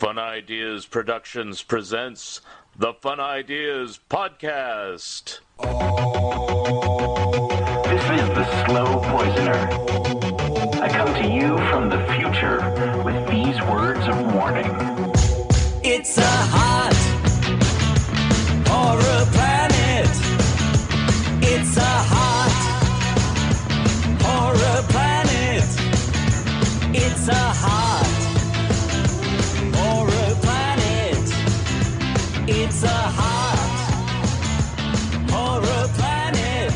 Fun Ideas Productions presents the Fun Ideas Podcast. This is the Slow Poisoner. I come to you from the future with these words of warning. It's a hot horror planet. It's a hot horror planet. It's a hot horror planet. It's a hot horror planet.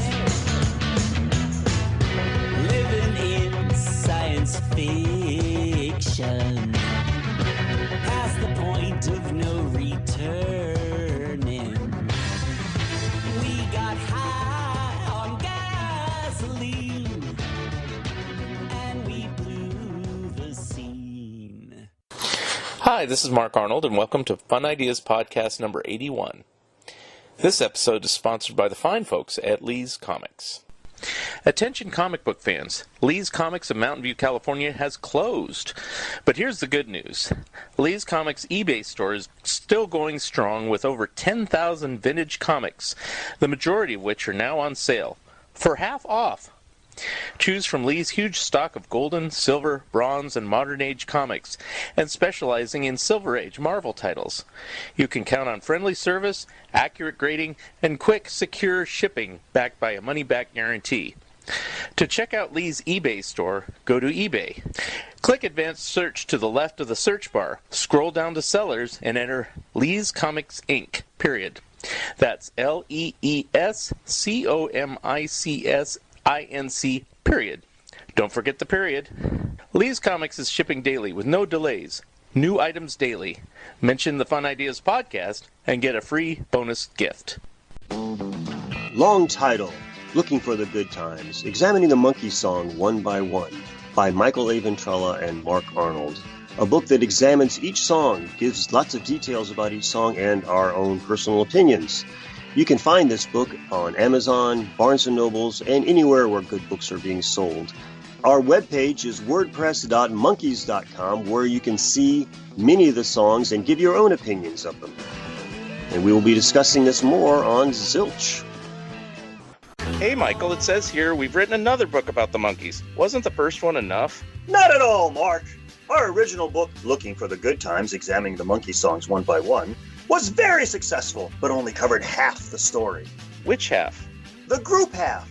Living in science fiction. Past the point of no returning. We got high on gasoline. And we blew the scene. Hi, this is Mark Arnold, and welcome to Fun Ideas Podcast number 81. This episode is sponsored by the fine folks at Lee's Comics. Attention comic book fans, Lee's Comics of Mountain View, California has closed. But here's the good news. Lee's Comics eBay store is still going strong with over 10,000 vintage comics, the majority of which are now on sale, for half off. Choose from Lee's huge stock of golden, silver, bronze, and modern age comics, and specializing in Silver Age Marvel titles. You can count on friendly service, accurate grading, and quick, secure shipping backed by a money-back guarantee. To check out Lee's eBay store, go to eBay. Click Advanced Search to the left of the search bar, scroll down to Sellers, and enter Lee's Comics Inc., period. That's LeesComics Inc., period. Don't forget the period. Lee's Comics is shipping daily with no delays. New items daily. Mention the Fun Ideas Podcast and get a free bonus gift. Long title, Looking for the Good Times, Examining the Monkey Song One by One, by Michael A. Ventrella and Mark Arnold. A book that examines each song, gives lots of details about each song, and our own personal opinions. You can find this book on Amazon, Barnes & Nobles, and anywhere where good books are being sold. Our webpage is wordpress.monkeys.com, where you can see many of the songs and give your own opinions of them. And we will be discussing this more on Zilch. Hey Michael, it says here we've written another book about the monkeys. Wasn't the first one enough? Not at all, Mark. Our original book, Looking for the Good Times, Examining the Monkey Songs One by One, was very successful, but only covered half the story. Which half? The group half.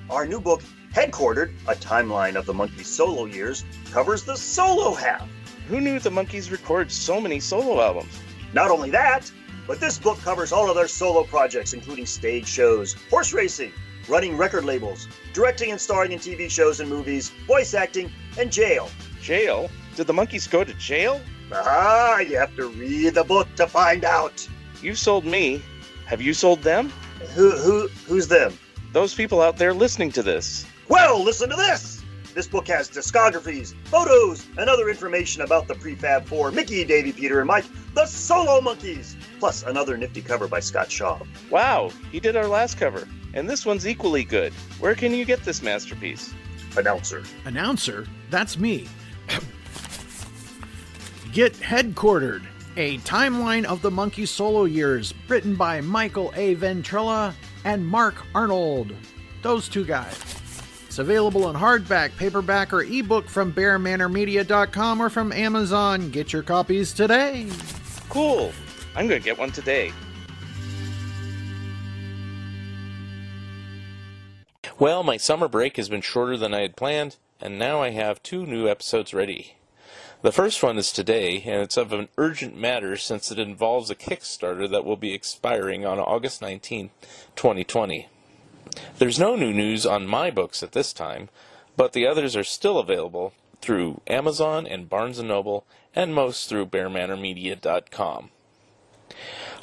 Our new book, Headquartered, A Timeline of the Monkeys' Solo Years, covers the solo half. Who knew the monkeys record so many solo albums? Not only that, but this book covers all of their solo projects, including stage shows, horse racing, running record labels, directing and starring in TV shows and movies, voice acting, and jail. Jail? Did the monkeys go to jail? You have to read the book to find out. You sold me. Have you sold them? Who's them? Those people out there listening to this. Well, listen to this. This book has discographies, photos, and other information about the Prefab Four, Mickey, Davey, Peter, and Mike, the Solo Monkeys, plus another nifty cover by Scott Shaw. Wow, he did our last cover. And this one's equally good. Where can you get this masterpiece? Announcer. Announcer? That's me. Get Headquartered, a timeline of the monkey solo years, written by Michael A. Ventrella and Mark Arnold. Those two guys. It's available in hardback, paperback, or ebook from bearmanormedia.com or from Amazon. Get your copies today. Cool. I'm going to get one today. Well, my summer break has been shorter than I had planned, and now I have 2 new episodes ready. The first one is today, and it's of an urgent matter since it involves a Kickstarter that will be expiring on August 19, 2020. There's no new news on my books at this time, but the others are still available through Amazon and Barnes & Noble, and most through bearmanormedia.com.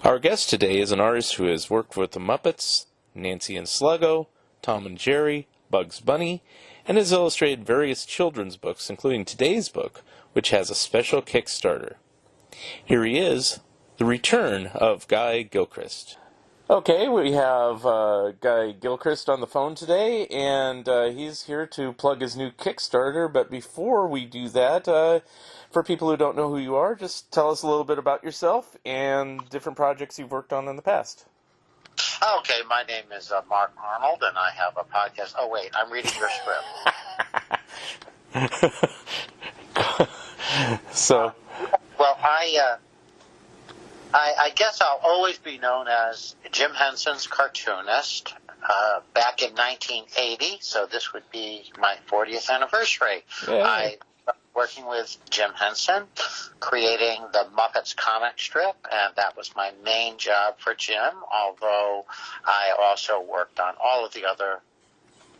Our guest today is an artist who has worked with the Muppets, Nancy and Sluggo, Tom and Jerry, Bugs Bunny, and has illustrated various children's books, including today's book, which has a special Kickstarter. Here he is, the return of Guy Gilchrist. Okay, we have Guy Gilchrist on the phone today, and he's here to plug his new Kickstarter. But before we do that, for people who don't know who you are, just tell us a little bit about yourself and different projects you've worked on in the past. Okay, my name is Mark Arnold, and I have a podcast. Oh, wait, I'm reading your script. So, Well, I guess I'll always be known as Jim Henson's cartoonist. Back in 1980, so this would be my 40th anniversary. Yay. I started working with Jim Henson, creating the Muppets comic strip, and that was my main job for Jim, although I also worked on all of the other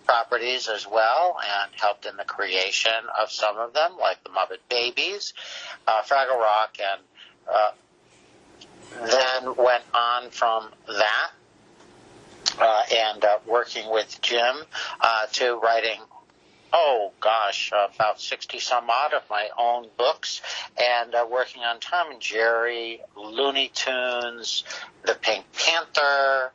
properties as well and helped in the creation of some of them, like the Muppet Babies, Fraggle Rock, and then went on from that and working with Jim to writing, about 60 some odd of my own books, and working on Tom and Jerry, Looney Tunes, The Pink Panther,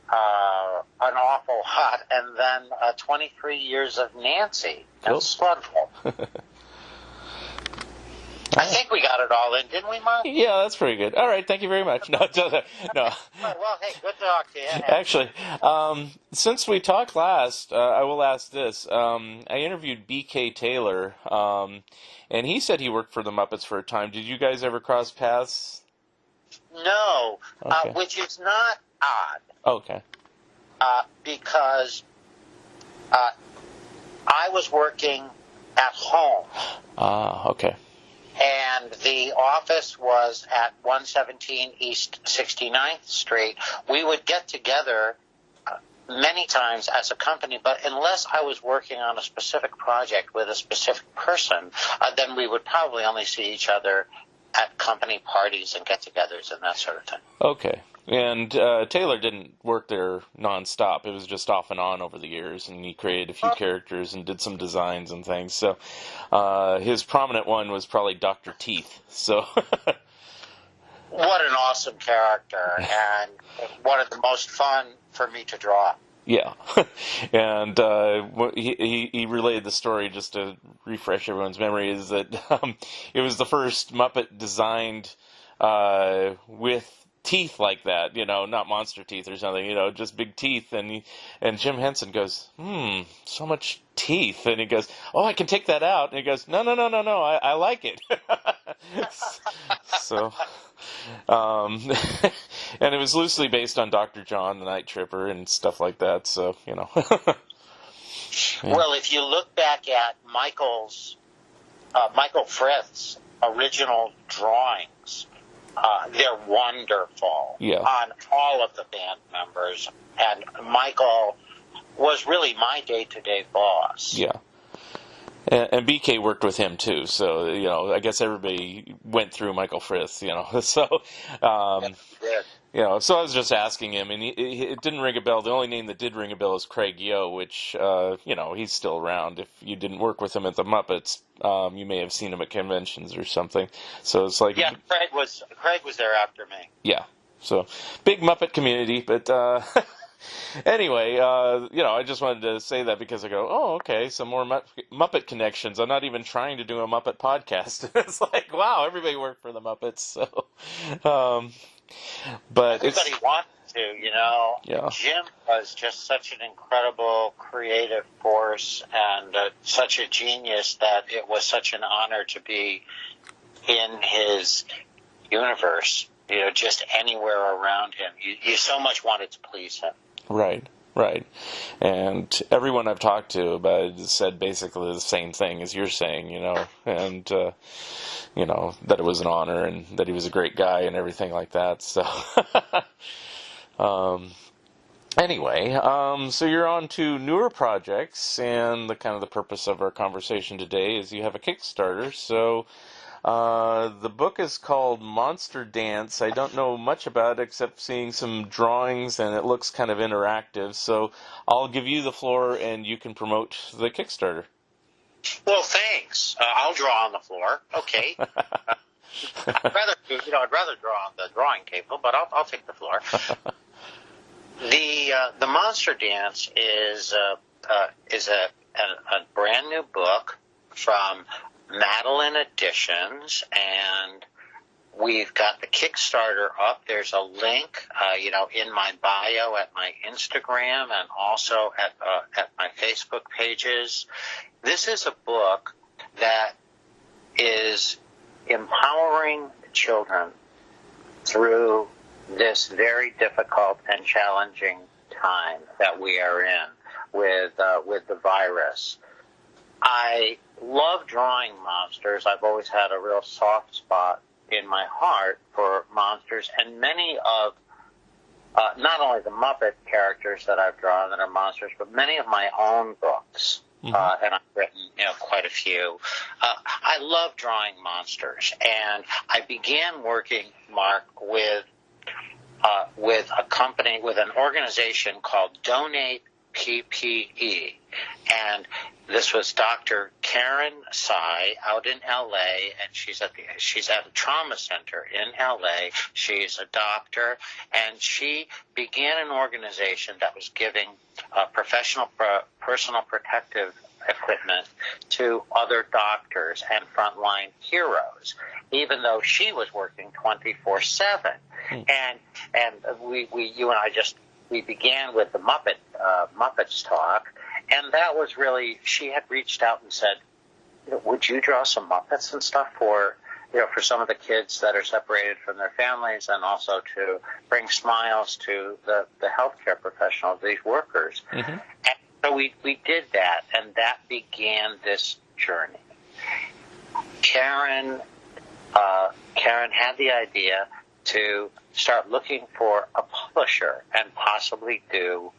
an awful lot, and then 23 years of Nancy and Sluggo. I think we got it all in, didn't we, Mark? yeah, that's pretty good. All right, thank you very much. No. Well, hey, good to talk to you. Actually, since we talked last, I will ask this. I interviewed B.K. Taylor, and he said he worked for the Muppets for a time. Did you guys ever cross paths? No, Okay. which is not odd. Okay. Because I was working at home, Okay. and the office was at 117 East 69th Street. We would get together many times as a company, but unless I was working on a specific project with a specific person, then we would probably only see each other at company parties and get-togethers and that sort of thing. Okay. And Taylor didn't work there nonstop. It was just off and on over the years, and he created a few characters and did some designs and things. So his prominent one was probably Dr. Teeth. So What an awesome character, and one of the most fun for me to draw. yeah, and he relayed the story just to refresh everyone's memory. Is that it was the first Muppet designed with teeth like that, not monster teeth or something, just big teeth. And Jim Henson goes, so much teeth. And he goes, oh, I can take that out. And he goes, no, I like it. So, and it was loosely based on Dr. John, the Night Tripper, and stuff like that. So, Yeah. Well, if you look back at Michael Frith's original drawings, they're wonderful on all of the band members. And Michael was really my day-to-day boss. Yeah. And BK worked with him, too. So, I guess everybody went through Michael Frith, So, so I was just asking him, and it didn't ring a bell. The only name that did ring a bell is Craig Yo, which, he's still around. If you didn't work with him at the Muppets, you may have seen him at conventions or something. So it's like... Yeah, Craig was there after me. Yeah. So, big Muppet community, but... Anyway, I just wanted to say that because I go, oh, okay, some more Muppet connections. I'm not even trying to do a Muppet podcast. It's like, wow, everybody worked for the Muppets. So, but everybody wanted to, Yeah. Jim was just such an incredible creative force and such a genius that it was such an honor to be in his universe. Just anywhere around him. You so much wanted to please him. Right. And everyone I've talked to about it said basically the same thing as you're saying, and, that it was an honor and that he was a great guy and everything like that. So, anyway, so you're on to newer projects, and the purpose of our conversation today is you have a Kickstarter. So, the book is called Monster Dance. I don't know much about it except seeing some drawings, and it looks kind of interactive. So I'll give you the floor, and you can promote the Kickstarter. Well, thanks. I'll draw on the floor. Okay. I'd rather do I'd rather draw on the drawing table, but I'll take the floor. The Monster Dance is a brand new book from Madeline Editions, and we've got the Kickstarter up. There's a link, in my bio at my Instagram and also at my Facebook pages. This is a book that is empowering children through this very difficult and challenging time that we are in with the virus. I love drawing monsters. I've always had a real soft spot in my heart for monsters, and many of not only the Muppet characters that I've drawn that are monsters, but many of my own books. And I've written, quite a few. I love drawing monsters, and I began working, Mark, with a company, with an organization called Donate PPE, and this was Dr. Karen Tsai out in L.A., and she's at a trauma center in L.A. She's a doctor, and she began an organization that was giving professional personal protective equipment to other doctors and frontline heroes, even though she was working 24/7. And you and I we began with the Muppets talk, and that was really, she had reached out and said, would you draw some Muppets and stuff for some of the kids that are separated from their families, and also to bring smiles to the healthcare professionals, these workers. And so we did that, and that began this journey. Karen had the idea to start looking for a publisher and possibly do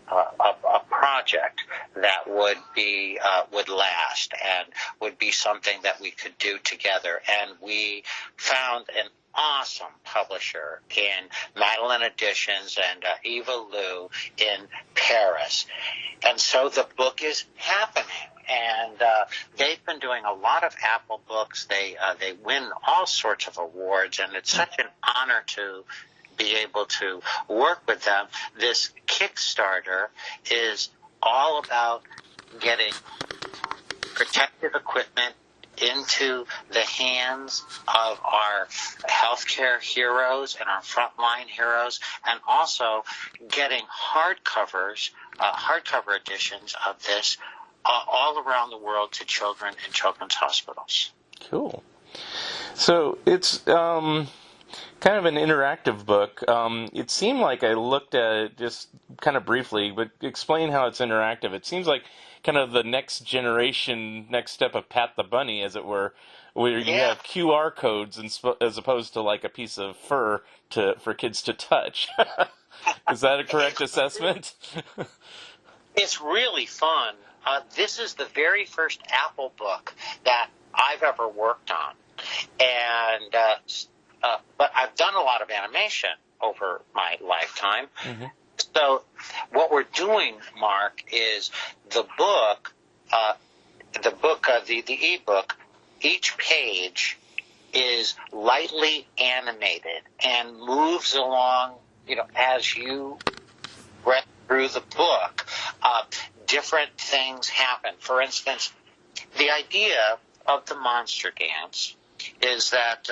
a project that would last and would be something that we could do together. And we found an awesome publisher in Madeline Editions and Eva Lou in Paris. And so the book is happening. And they've been doing a lot of Apple books. They win all sorts of awards, and it's such an honor to be able to work with them. This Kickstarter is all about getting protective equipment into the hands of our healthcare heroes and our frontline heroes, and also getting hardcover editions of this all around the world to children in children's hospitals. Cool. So it's kind of an interactive book. It seemed like I looked at it just kind of briefly, but explain how it's interactive. It seems like kind of the next generation, next step of Pat the Bunny, as it were, where you have QR codes as opposed to like a piece of fur for kids to touch. Is that a correct assessment? It's really fun. This is the very first Apple book that I've ever worked on, and but I've done a lot of animation over my lifetime. So what we're doing, Mark, is the ebook. Each page is lightly animated and moves along. As you read through the book, different things happen. For instance, the idea of the Monster Dance is that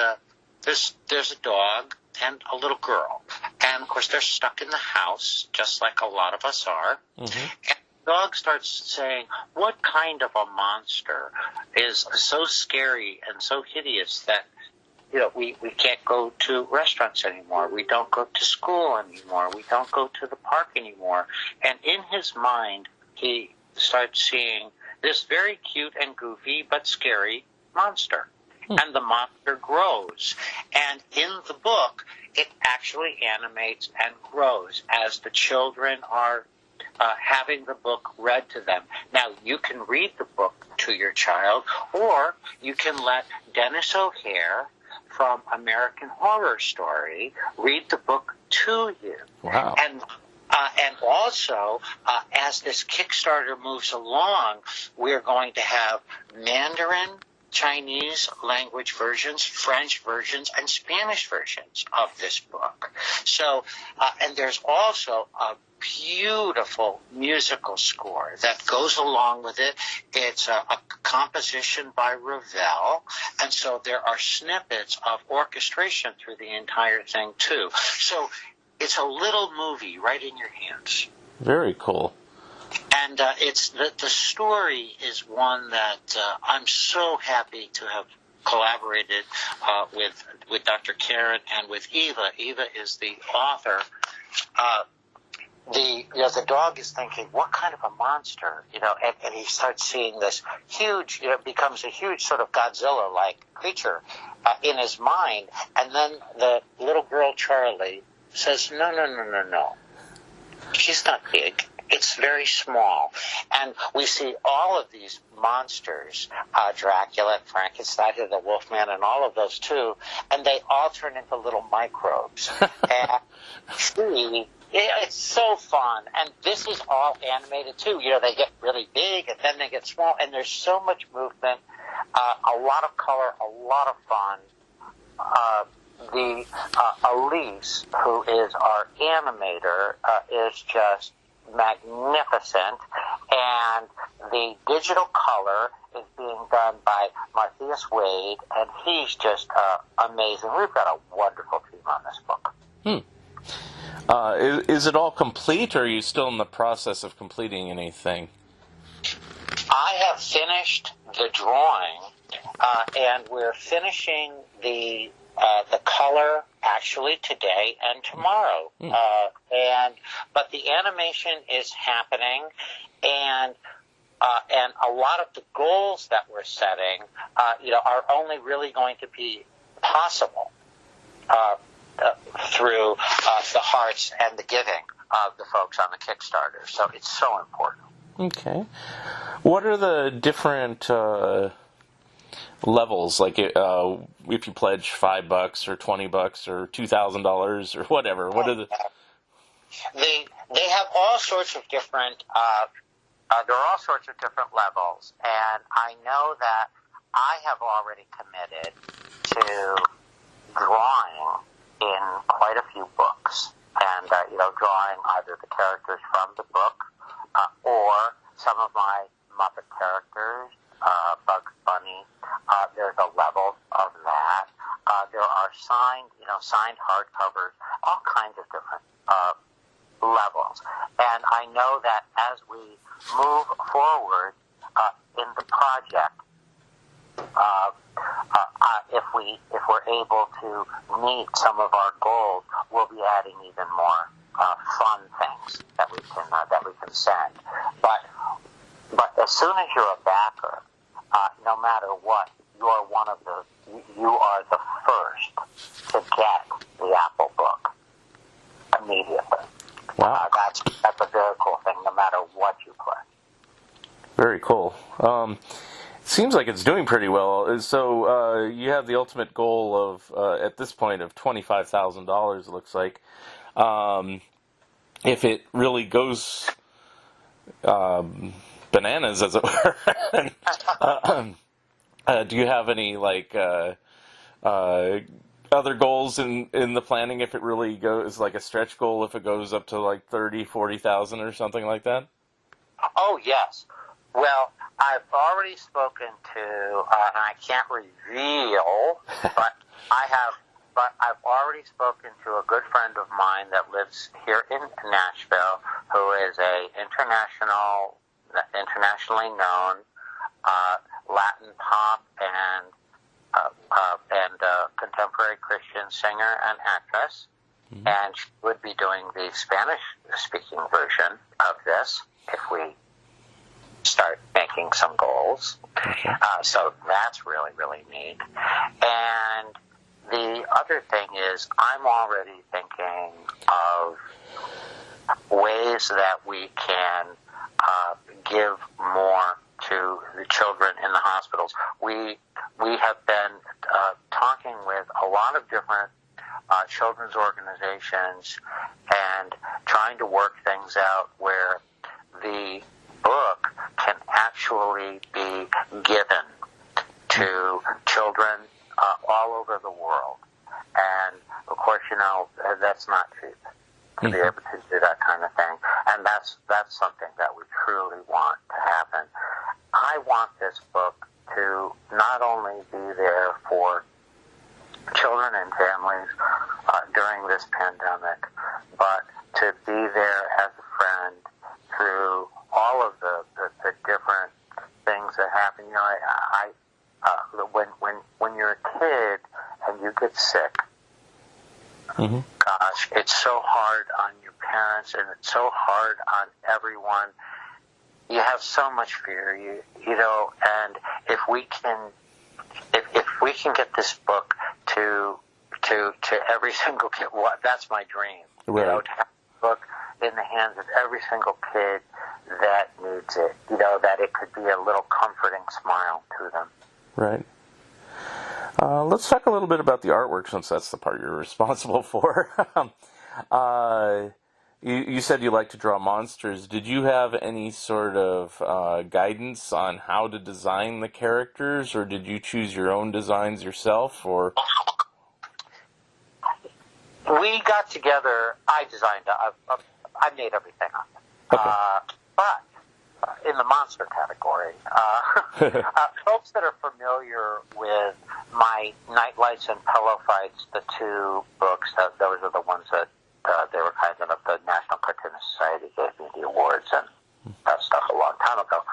there's a dog and a little girl. And, of course, they're stuck in the house, just like a lot of us are. And the dog starts saying, what kind of a monster is so scary and so hideous that, we can't go to restaurants anymore. We don't go to school anymore. We don't go to the park anymore. And in his mind, he starts seeing this very cute and goofy but scary monster. And the monster grows. And in the book, it actually animates and grows as the children are having the book read to them. Now, you can read the book to your child, or you can let Dennis O'Hare from American Horror Story read the book to you. Wow. And also, as this Kickstarter moves along, we're going to have Mandarin, Chinese language versions, French versions, and Spanish versions of this book. So, and there's also a beautiful musical score that goes along with it. It's a composition by Ravel, and so there are snippets of orchestration through the entire thing too. So it's a little movie right in your hands. Very cool. And it's the story is one that I'm so happy to have collaborated with Dr. Karen and with Eva. Eva is the author. The dog is thinking, what kind of a monster, and he starts seeing this huge, becomes a huge sort of Godzilla-like creature in his mind, and then the little girl Charlie says, no, she's not big. It's very small. And we see all of these monsters, Dracula, Frankenstein, the Wolfman, and all of those too, and they all turn into little microbes. And it's so fun. And this is all animated too. They get really big and then they get small, and there's so much movement, a lot of color, a lot of fun. Elise, who is our animator, is just magnificent, and the digital color is being done by Matthias Wade, and he's just amazing. We've got a wonderful team on this book. Is it all complete, or are you still in the process of completing anything? I have finished the drawing, and we're finishing the color actually today and tomorrow. But the animation is happening, and a lot of the goals that we're setting, are only really going to be possible through the hearts and the giving of the folks on the Kickstarter. So it's so important. Okay. What are the different levels? Like if you pledge $5 or $20 or $2,000 or whatever, what are the? They have all sorts of different. There are all sorts of different levels, and I know that I have already committed to drawing in quite a few books, and drawing either the characters from the book or some of my Muppet characters, Bugs Bunny. There's a level of that. There are signed hardcovers, all kinds of different levels. And I know that as we move forward in the project, if we're able to meet some of our goals, we'll be adding even more fun things that we can send. But as soon as you're a backer, no matter what, you are the first to get the Apple book immediately. Wow. That's a very cool thing, no matter what you pledge. Very cool. Seems like it's doing pretty well. So you have the ultimate goal of, at this point, of $25,000, it looks like. If it really goes bananas, as it were, do you have any, other goals in the planning if it really goes, like a stretch goal, if it goes up to like 30, 40,000 or something like that? Oh, yes. Well, I've already spoken to, and I can't reveal, but I've already spoken to a good friend of mine that lives here in Nashville, who is a internationally known Latin pop and contemporary Christian singer and actress, and she would be doing the Spanish-speaking version of this if we start making some goals. Okay. So that's really, really neat. And the other thing is I'm already thinking of ways that we can give more to the children in the hospitals. We have been talking with a lot of different children's organizations and trying to work things out where the book can actually be given to children all over the world. And, of course, that's not cheap to be able to do that kind of thing. And that's something that we truly want to happen. I want this book to not only be there for children and families during this pandemic, but to be there as a friend through all of the different things that happen. When you're a kid and you get sick, gosh, it's so hard on your parents and it's so hard on everyone. You have so much fear, and if we can get this book to every single kid, that's my dream. Right. To have the book in the hands of every single kid that needs it. That it could be a little comforting smile to them. Right. Let's talk a little bit about the artwork, since that's the part you're responsible for. You said you like to draw monsters. Did you have any sort of guidance on how to design the characters, or did you choose your own designs yourself? Or we got together. I designed. I made everything up. Okay. But in the monster category, folks that are familiar with my Nightlights and Pillow Fights, the two books, those are the ones that they were kind enough, the National Cartoonist Society gave me the awards and that stuff a long time ago.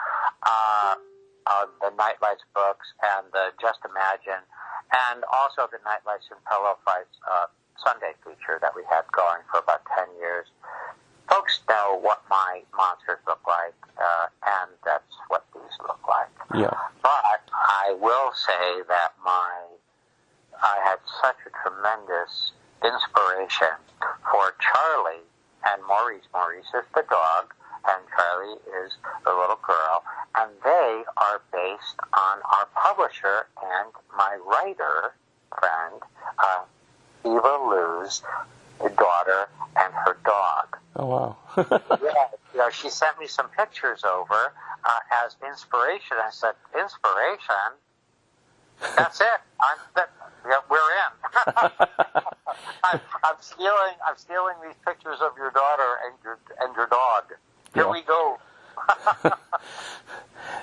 The Nightlights books and the Just Imagine, and also the Nightlights and Pillow Fights Sunday feature that we had going for about 10 years. Folks know what my monsters look like, and that's what these look like. Yeah. But I will say that I had such a tremendous inspiration for Charlie and Maurice. Maurice is the dog, and Charlie is the little girl, and they are based on our publisher and my writer friend, Eva Lou's daughter and her dog. Oh, wow. Yeah, she sent me some pictures over as inspiration. I said, inspiration? That's it. We're in. I'm stealing these pictures of your daughter and your dog. Here we go.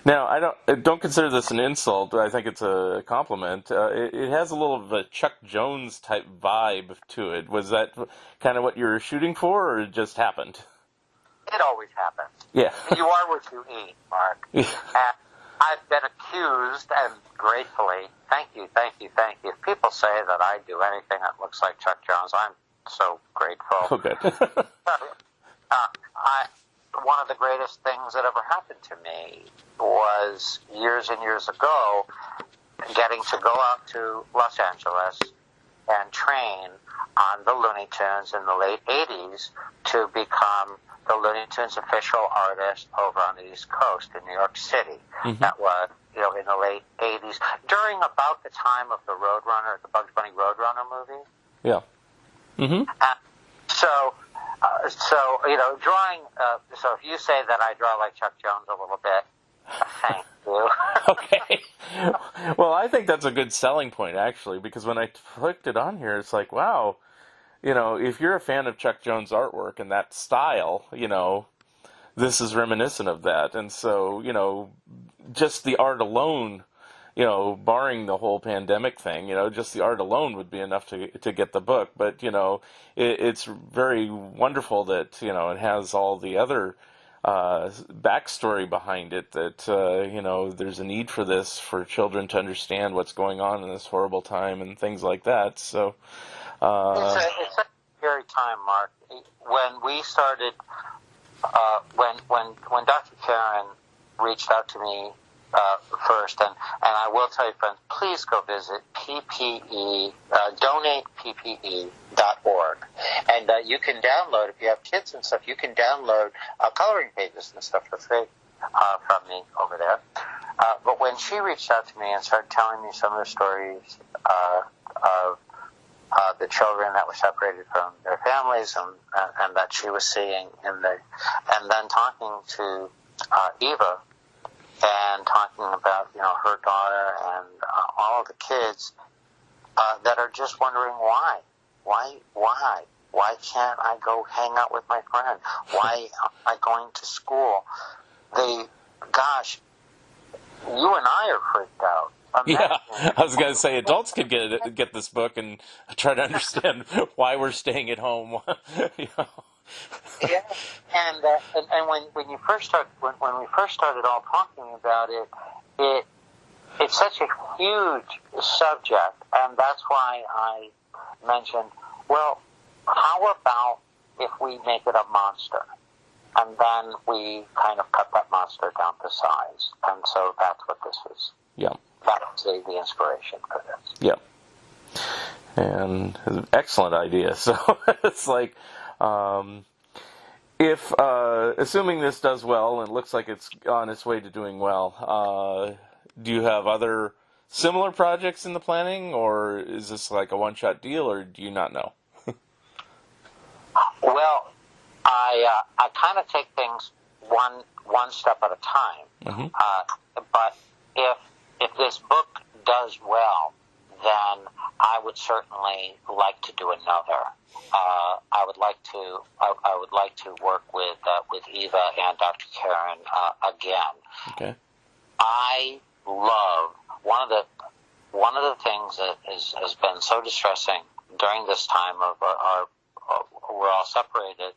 Now, I don't consider this an insult. I think it's a compliment. It has a little of a Chuck Jones type vibe to it. Was that kind of what you were shooting for, or it just happened? It always happens. Yeah. You are what you eat, Mark. Yeah. And I've been accused, and gratefully, thank you. If people say that I do anything that looks like Chuck Jones, I'm so grateful. Oh, good. One of the greatest things that ever happened to me was years and years ago getting to go out to Los Angeles and train on the Looney Tunes in the late 80s to become the Looney Tunes official artist over on the East Coast in New York City. Mm-hmm. That was, in the late 80s, during about the time of the Roadrunner, the Bugs Bunny Roadrunner movie. Yeah. Mm-hmm. Drawing, so if you say that I draw like Chuck Jones a little bit, thank you. Okay. Well, I think that's a good selling point, actually, because when I clicked it on here, it's like, wow, if you're a fan of Chuck Jones' artwork and that style, this is reminiscent of that. And so, just the art alone, barring the whole pandemic thing, just the art alone would be enough to get the book. But, it's very wonderful that, it has all the other backstory behind it, that, there's a need for this, for children to understand what's going on in this horrible time and things like that. So it's a scary time, Mark. When we started, when Dr. Karen reached out to me first, and I will tell you, friends, please go visit donateppe.org, and you can download, if you have kids and stuff, you can download coloring pages and stuff for free from me over there. But when she reached out to me and started telling me some of the stories of the children that were separated from their families and that she was seeing and then talking to Eva and talking about her daughter and all of the kids that are just wondering why. Why can't I go hang out with my friend? Why am I going to school? Gosh, you and I are freaked out. Imagine. Yeah, I was going to say adults could get this book and try to understand why we're staying at home. You know? Yeah, and when we first started all talking about it, it's such a huge subject, and that's why I mentioned, well, how about if we make it a monster? And then we kind of cut that monster down to size. And so that's what this is. Yeah. That was the inspiration for this. Yeah. And excellent idea. So it's like, if, assuming this does well, and it looks like it's on its way to doing well, do you have other similar projects in the planning, or is this like a one-shot deal, or do you not know? Well, I kind of take things one step at a time. Mm-hmm. But if this book does well, then I would certainly like to do another. I would like to work with Eva and Dr. Karen again. Okay. I love one of the things that has been so distressing during this time of our we're all separated.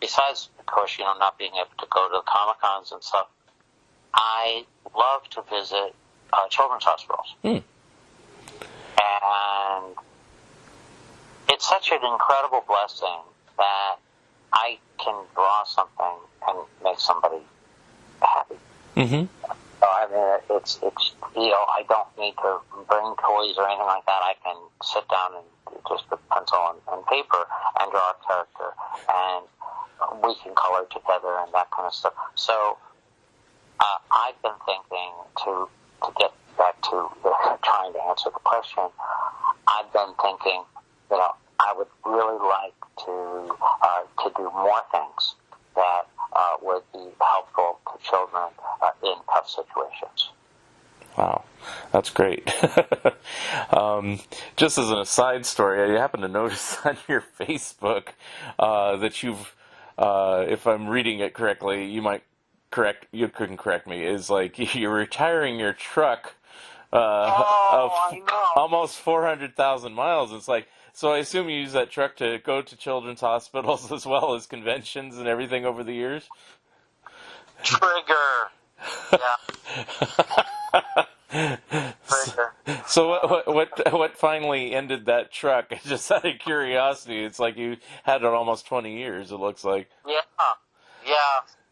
Besides, of course, not being able to go to the Comic-Cons and stuff, I love to visit children's hospitals. Mm. And it's such an incredible blessing that I can draw something and make somebody happy. Mm-hmm. I mean, it's I don't need to bring toys or anything like that. I can sit down and just with pencil and paper and draw a character, and we can color together and that kind of stuff. So I've been thinking to get back to trying to answer the question. I've been thinking, I would really like to do more things that would be helpful to children in tough situations. Wow, that's great. Just as an aside story, I happen to notice on your Facebook that you've, if I'm reading it correctly, you couldn't correct me, is like you're retiring your truck of almost 400,000 miles. It's like, so I assume you use that truck to go to children's hospitals as well as conventions and everything over the years? Trigger. Yeah. Trigger. So what finally ended that truck? Just out of curiosity, it's like you had it almost 20 years, it looks like. Yeah.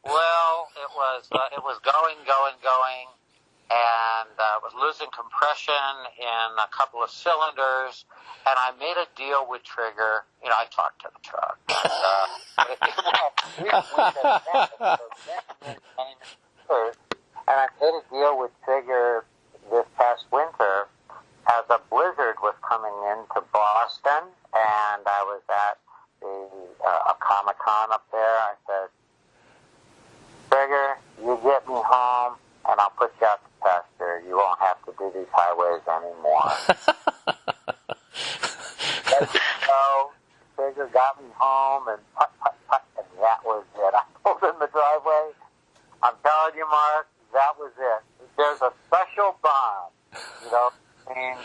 Well, it was going, and was losing compression in a couple of cylinders, and I made a deal with Trigger. I talked to the truck. And I made a deal with Trigger this past winter as a blizzard was coming into Boston, and I was at a Comic-Con up there. I said, Trigger, you get me home, and I'll put you out to pasture. You won't have to do these highways anymore. So Trigger got me home, and put, and that was it. I pulled in the driveway. I'm telling you, Mark, that was it. There's a special bond, between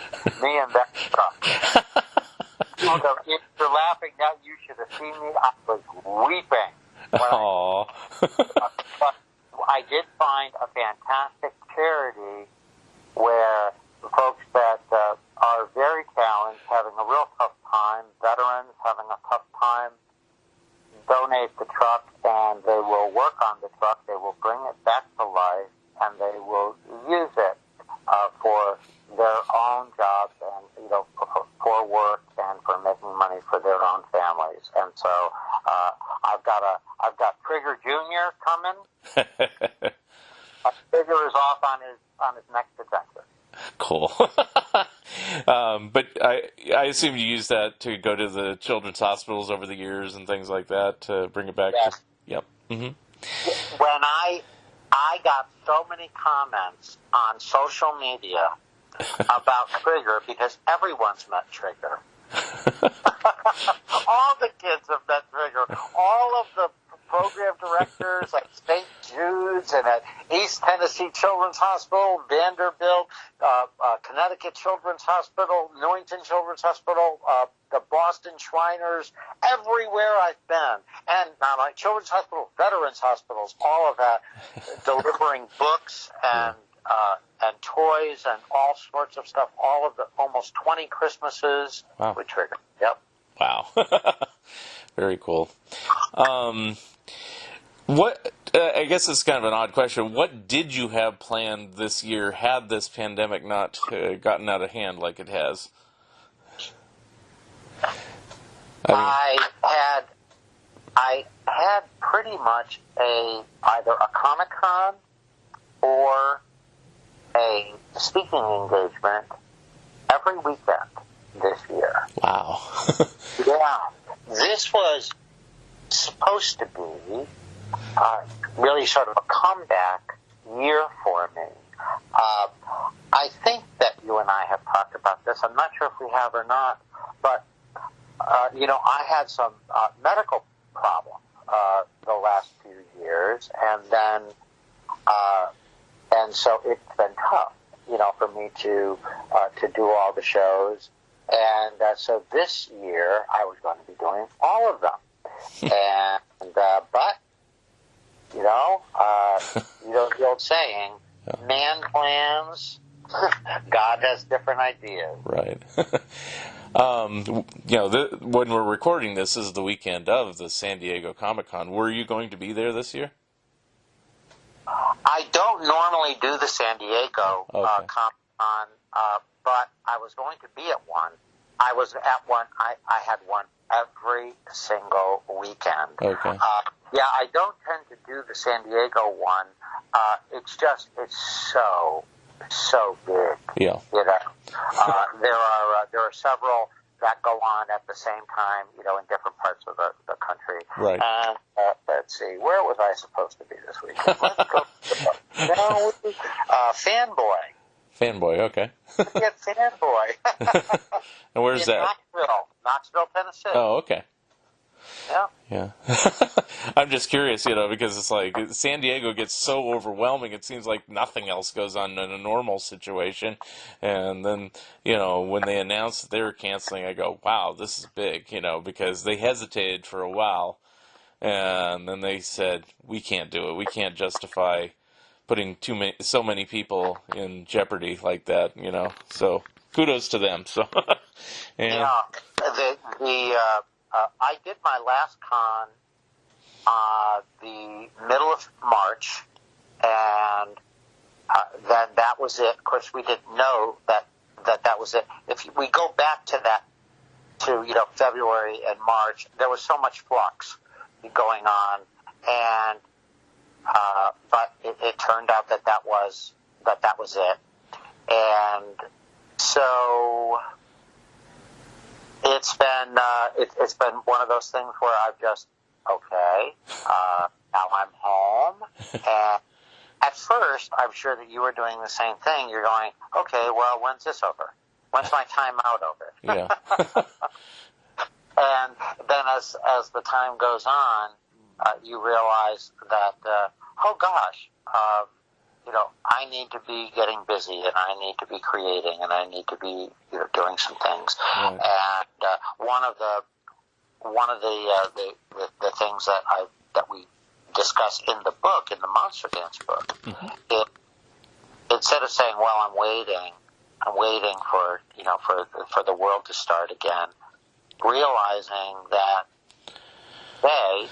me and that truck. So if you're laughing now, you should have seen me. I was weeping. Aww. But I did find a fantastic charity where folks that are very challenged, having a real tough time, veterans having a tough time, donate the truck, and they will work on the truck. They will bring it back to life, and they will use it for their own jobs and for work and for making money for their own families. And so I've got Trigger Jr. coming. Trigger is off on his next adventure. Cool. But I assume you use that to go to the children's hospitals over the years and things like that to bring it back. Yes. Yep. Mm-hmm. When I got so many comments on social media about Trigger because everyone's met Trigger. All the kids have met Trigger. All of the program directors at St. Jude's and at East Tennessee Children's Hospital, Vanderbilt, Connecticut Children's Hospital, Newington Children's Hospital, the Boston Shriners, everywhere I've been. And not like Children's Hospital, Veterans Hospitals, all of that, delivering books and toys and all sorts of stuff, all of the almost 20 Christmases with Trigger. Yep. Wow. Very cool. What? I guess it's kind of an odd question. What did you have planned this year had this pandemic not gotten out of hand like it has? I had pretty much either a Comic-Con or a speaking engagement every weekend this year. Wow. Yeah. This was supposed to be really sort of a comeback year for me. I think that you and I have talked about this. I'm not sure if we have or not, but, I had some medical problems the last few years, and then, and so it's been tough, for me to do all the shows. And so this year I was going to be doing all of them. And, but, you know the old saying, man plans, God has different ideas. Right. When we're recording this is the weekend of the San Diego Comic-Con. Were you going to be there this year? I don't normally do the San Diego Comic-Con, but I was going to be at one. I was at one. I had one every single weekend. Okay. I don't tend to do the San Diego one. It's so big. Yeah. There are several that go on at the same time, in different parts of the country. Right. And let's see, where was I supposed to be this weekend? Let's go. Fanboy. Fanboy, okay. Yeah, Fanboy. And where's that? Knoxville, Tennessee. Oh, okay. Yeah. I'm just curious, because it's like San Diego gets so overwhelming. It seems like nothing else goes on in a normal situation. And then, when they announced that they were canceling, I go, wow, this is big, because they hesitated for a while. And then they said, we can't do it. We can't justify putting so many people in jeopardy like that, So kudos to them. So, I did my last con the middle of March, and then that was it. Of course, we didn't know that was it. If we go back to that, to February and March, there was so much flux going on, and but it turned out that was it, and so. It's been one of those things where I've just now I'm home, and at first I'm sure that you were doing the same thing. You're going, okay, well, when's this over? When's my time out over? Yeah. And then as the time goes on, you realize that oh gosh. I need to be getting busy, and I need to be creating, and I need to be doing some things. Right. And one of the things that we discuss in the book, in the Monster Dance book, instead of saying, "Well, I'm waiting for for the world to start again," realizing that today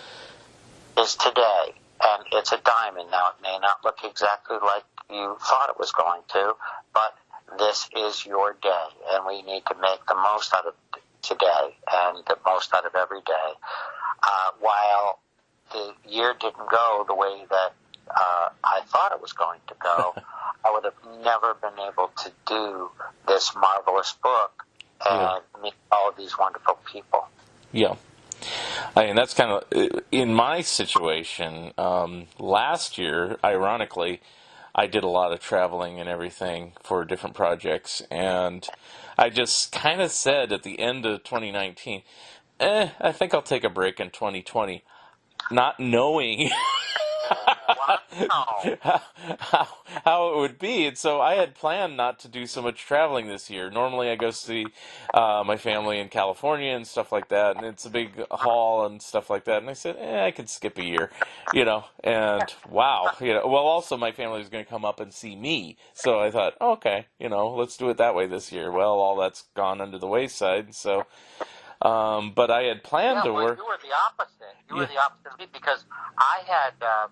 is today. And it's a diamond. Now, it may not look exactly like you thought it was going to, but this is your day, and we need to make the most out of today and the most out of every day. While the year didn't go the way that I thought it was going to go, I would have never been able to do this marvelous book and meet all of these wonderful people. Yeah. I mean, that's kind of, in my situation, last year, ironically, I did a lot of traveling and everything for different projects, and I just kind of said at the end of 2019, I think I'll take a break in 2020, not knowing how it would be. And so I had planned not to do so much traveling this year. Normally I go see my family in California and stuff like that, and it's a big haul and stuff like that. And I said, I could skip a year, and wow, well, also my family was going to come up and see me. So I thought, okay, let's do it that way this year. Well, all that's gone under the wayside. So, but I had planned to work. You were the opposite. You were the opposite of me, because I had a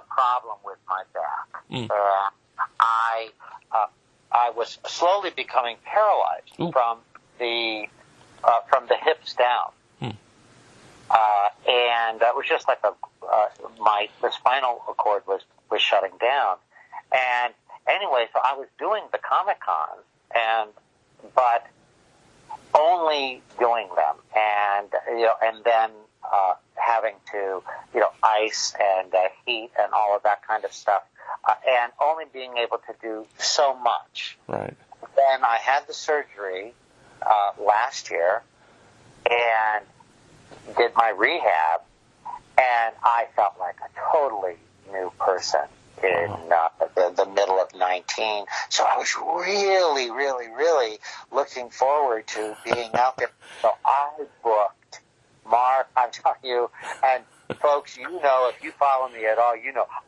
problem with my back, and I was slowly becoming paralyzed from the hips down, and it was just like the spinal cord was shutting down. And anyway, so I was doing the Comic-Cons, but only doing them, and then having to ice and heat and all of that kind of stuff, and only being able to do so much. Right. Then I had the surgery last year and did my rehab, and I felt like a totally new person in the middle of 19. So I was really, really, really looking forward to being out there. So I booked, Mark, I'm telling you, and folks, if you follow me at all,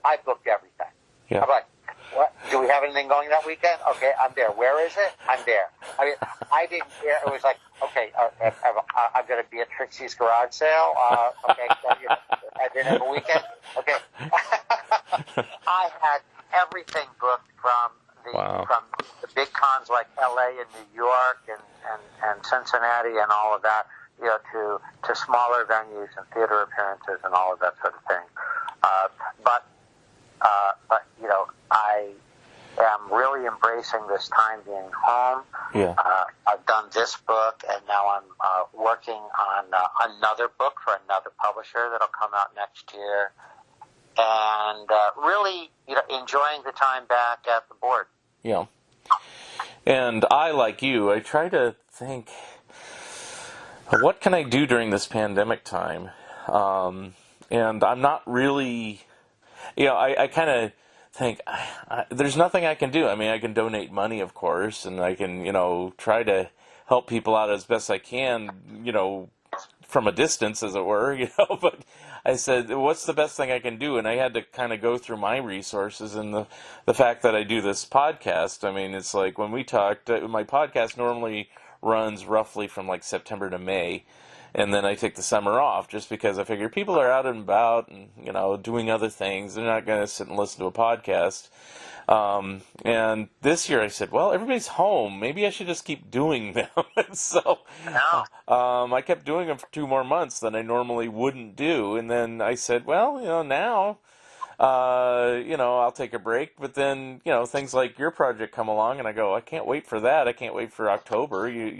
I booked everything. Yeah. I'm like, what? Do we have anything going that weekend? Okay, I'm there. Where is it? I'm there. I mean, I didn't care. It was like, okay, I'm going to be at Trixie's garage sale. Okay, I didn't have a weekend. Okay. I had everything booked from the big cons like LA and New York and Cincinnati and all of that, to smaller venues and theater appearances and all of that sort of thing. But I am really embracing this time being home. Yeah. I've done this book, and now I'm working on another book for another publisher that'll come out next year. And really, enjoying the time back at the board. Yeah. And I, like you, I try to think, what can I do during this pandemic time? And I'm not really, I kind of think, there's nothing I can do. I mean, I can donate money, of course, and I can, try to help people out as best I can, from a distance, as it were, but I said, what's the best thing I can do? And I had to kind of go through my resources, and the fact that I do this podcast, I mean, it's like when we talked, my podcast normally runs roughly from like September to May, and then I take the summer off just because I figure people are out and about and, doing other things. They're not going to sit and listen to a podcast. And this year I said, well, everybody's home. Maybe I should just keep doing them. And so I kept doing them for 2 more months than I normally wouldn't do. And then I said, well, now, I'll take a break. But then, things like your project come along and I go, I can't wait for that. I can't wait for October. Your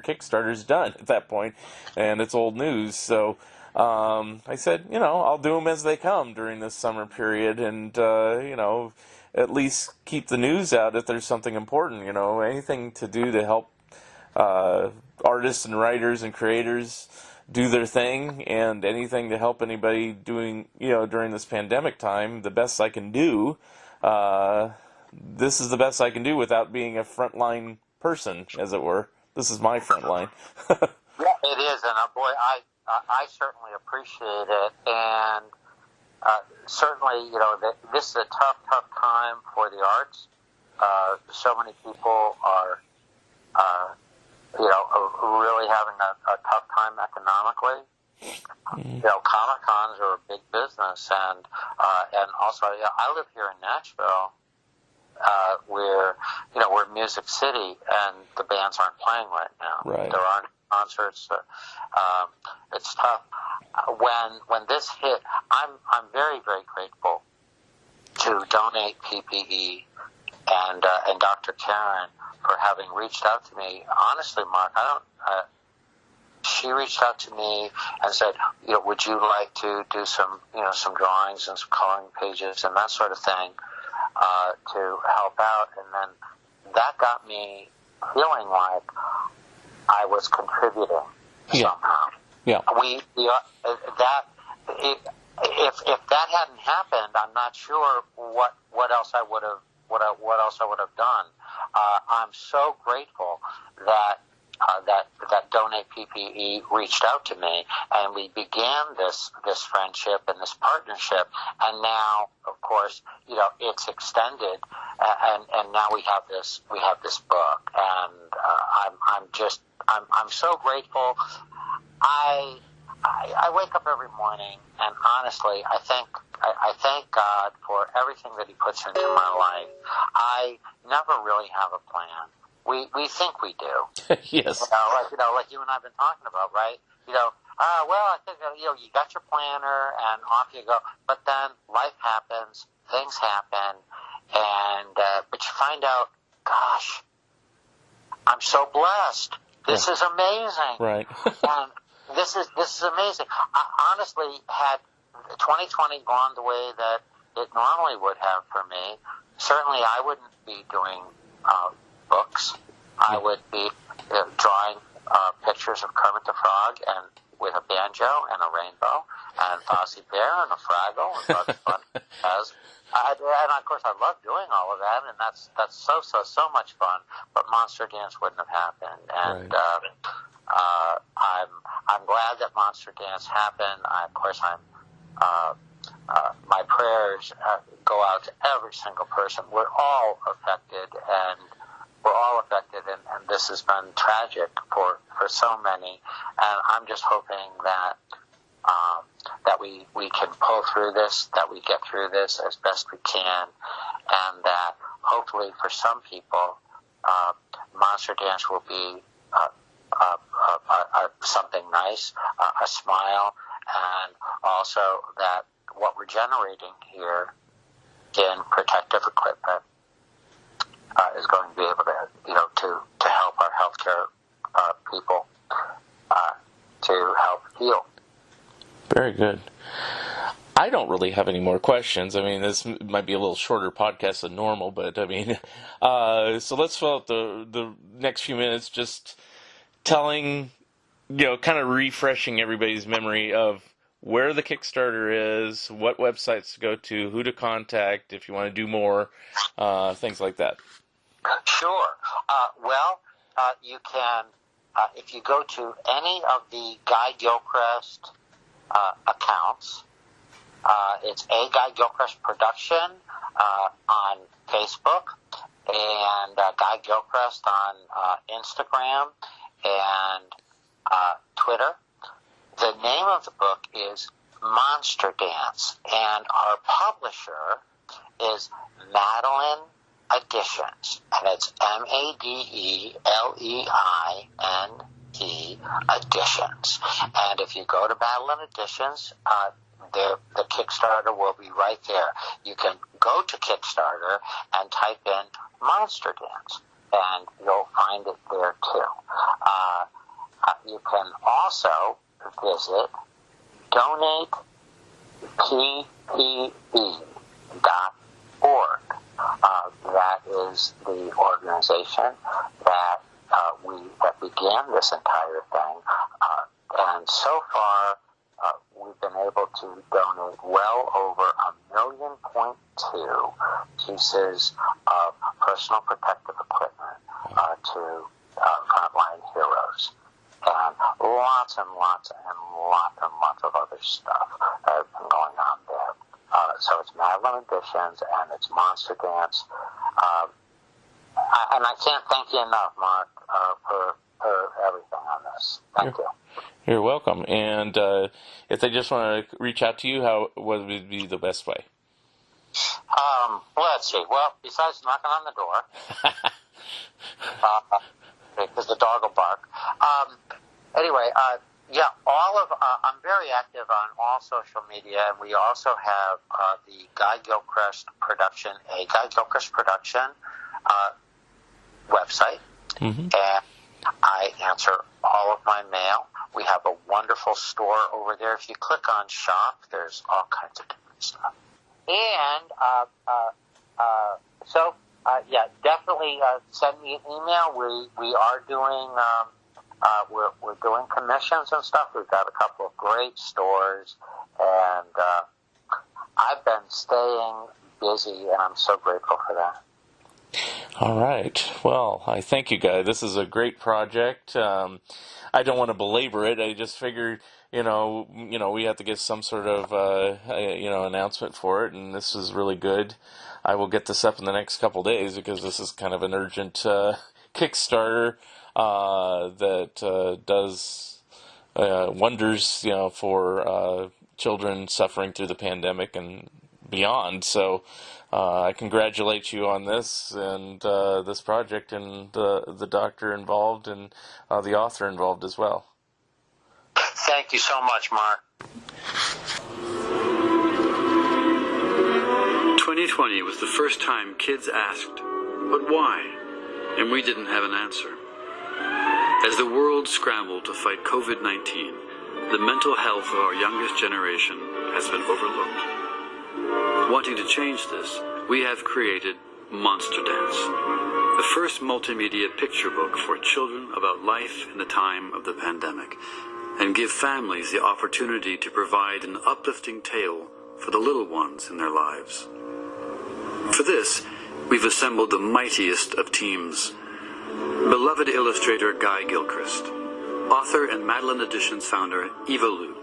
Kickstarter's done at that point, and it's old news. So I said, I'll do them as they come during this summer period, and, at least keep the news out if there's something important, anything to do to help artists and writers and creators do their thing, and anything to help anybody doing, during this pandemic time, the best I can do. This is the best I can do without being a frontline person, as it were. This is my front line. Yeah, it is, and boy, I certainly appreciate it, and certainly, this is a tough time for the arts. So many people are, really having a tough time economically. Comic-Cons are a big business, and also, I live here in Nashville, where, we're Music City, and the bands aren't playing right now. Right. There aren't concerts. It's tough. When this hit, I'm very, very grateful to Donate PPE and Dr. Karen for having reached out to me. Honestly, Mark, she reached out to me and said, would you like to do some drawings and some coloring pages and that sort of thing to help out? And then that got me feeling like I was contributing somehow. Yeah. If that hadn't happened, I'm not sure what else I would have done. I'm so grateful that Donate PPE reached out to me, and we began this friendship and this partnership. And now, of course, it's extended, and now we have this book, and I'm so grateful. I wake up every morning, and honestly, I thank God for everything that He puts into my life. I never really have a plan. We think we do. Yes. Like you and I've been talking about, right? I think you got your planner, and off you go. But then life happens, things happen, and but you find out, gosh, I'm so blessed. This is amazing. Right. And this is amazing. Honestly, had 2020 gone the way that it normally would have for me, certainly I wouldn't be doing books. I would be drawing pictures of Kermit the Frog and with a banjo and a rainbow and Fozzie Bear and a Fraggle and Bugs Bunny. And of course, I love doing all of that, and that's so much fun. But Monster Dance wouldn't have happened, and I'm glad that Monster Dance happened. My prayers go out to every single person. We're all affected, and this has been tragic for so many. And I'm just hoping that we can pull through this, that we get through this as best we can, and that hopefully for some people, Monster Dance will be something nice, a smile, and also that what we're generating here in protective equipment is going to be able to help our healthcare people to help heal. Very good. I don't really have any more questions. I mean, this might be a little shorter podcast than normal, but I mean, so let's fill out the next few minutes just telling, kind of refreshing everybody's memory of where the Kickstarter is, what websites to go to, who to contact if you want to do more, things like that. Sure. You can, if you go to any of the Guy Gilchrist accounts, it's A Guy Gilchrist Production on Facebook, and Guy Gilchrist on Instagram and Twitter. The name of the book is Monster Dance, and our publisher is Madeline Editions, and it's Madeline Editions. And if you go to Madeline Editions, the Kickstarter will be right there. You can go to Kickstarter and type in Monster Dance, and you'll find it there too. You can also visit DonatePPE.org. That is the organization that began this entire thing, and so far we've been able to donate well over 1.2 million pieces of personal protective equipment to frontline heroes, and lots and lots of other stuff that has been going on there. So it's Madeline Editions, and it's Monster Dance. And I can't thank you enough, Mark, for everything on this. Thank you. You're welcome. And if they just want to reach out to you, what would be the best way? Let's see. Well, besides knocking on the door, because the dog will bark. Anyway, I'm very active on all social media, and we also have the Guy Gilchrist Production, a Guy Gilchrist Production website, and I answer all of my mail. We have a wonderful store over there. If you click on shop, there's all kinds of different stuff. And definitely send me an email. We are doing we're doing commissions and stuff. We've got a couple of great stores, and I've been staying busy, and I'm so grateful for that. All right. Well, I thank you, guys. This is a great project. I don't want to belabor it. I just figured, we have to get some sort of, announcement for it, and this is really good. I will get this up in the next couple days because this is kind of an urgent Kickstarter that does wonders, for children suffering through the pandemic and beyond. So I congratulate you on this and this project and the doctor involved and the author involved as well. Thank you so much, Mark. 2020 was the first time kids asked, but why? And we didn't have an answer. As the world scrambled to fight COVID-19, the mental health of our youngest generation has been overlooked. Wanting to change this, we have created Monster Dance, the first multimedia picture book for children about life in the time of the pandemic, and give families the opportunity to provide an uplifting tale for the little ones in their lives. For this, we've assembled the mightiest of teams. Beloved illustrator Guy Gilchrist, author and Madeline Editions founder Eva Liu,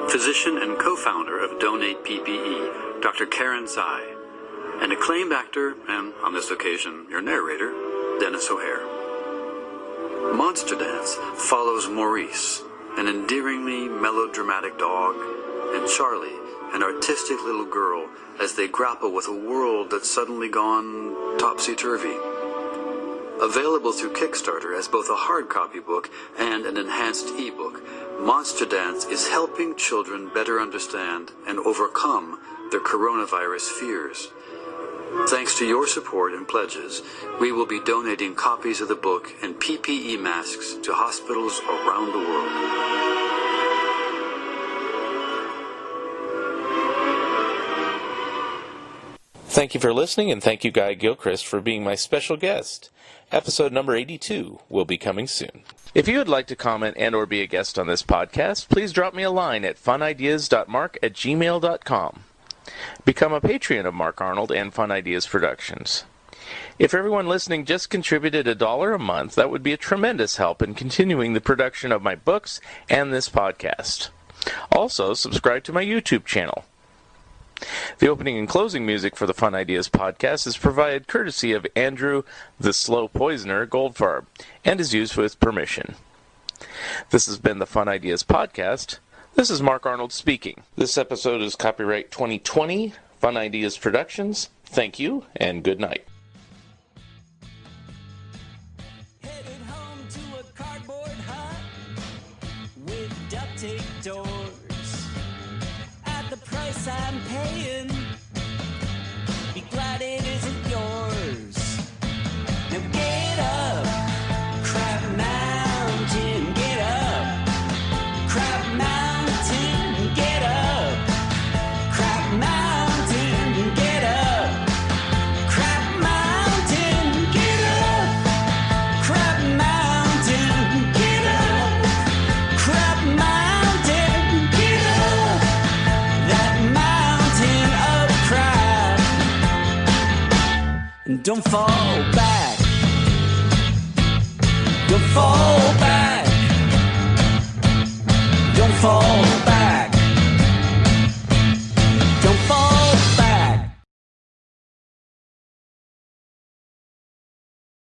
physician and co-founder of Donate PPE, Dr. Karen Tsai, and acclaimed actor, and on this occasion, your narrator, Dennis O'Hare. Monster Dance follows Maurice, an endearingly melodramatic dog, and Charlie, an artistic little girl, as they grapple with a world that's suddenly gone topsy-turvy. Available through Kickstarter as both a hard copy book and an enhanced ebook, Monster Dance is helping children better understand and overcome their coronavirus fears. Thanks to your support and pledges, we will be donating copies of the book and PPE masks to hospitals around the world. Thank you for listening, and thank you, Guy Gilchrist, for being my special guest. Episode number 82 will be coming soon. If you would like to comment and or be a guest on this podcast, please drop me a line at funideas.mark@gmail.com. Become a Patreon of Mark Arnold and Fun Ideas Productions. If everyone listening just contributed $1 a month, that would be a tremendous help in continuing the production of my books and this podcast. Also, subscribe to my YouTube channel. The opening and closing music for the Fun Ideas podcast is provided courtesy of Andrew the Slow Poisoner Goldfarb and is used with permission. This has been the Fun Ideas podcast. This is Mark Arnold speaking. This episode is copyright 2020, Fun Ideas Productions. Thank you, and good night. Headed home to a cardboard hut with duct tape doors. At the price I'm paying, be glad it isn't yours. Now get up, Crab Mountain, get up. Crab Mountain, get up. Crab Mountain, get up. Crab Mountain, get up. Crab Mountain, get up. Crab Mountain, get up. That mountain of crab. And don't fall back. Don't fall back. Don't fall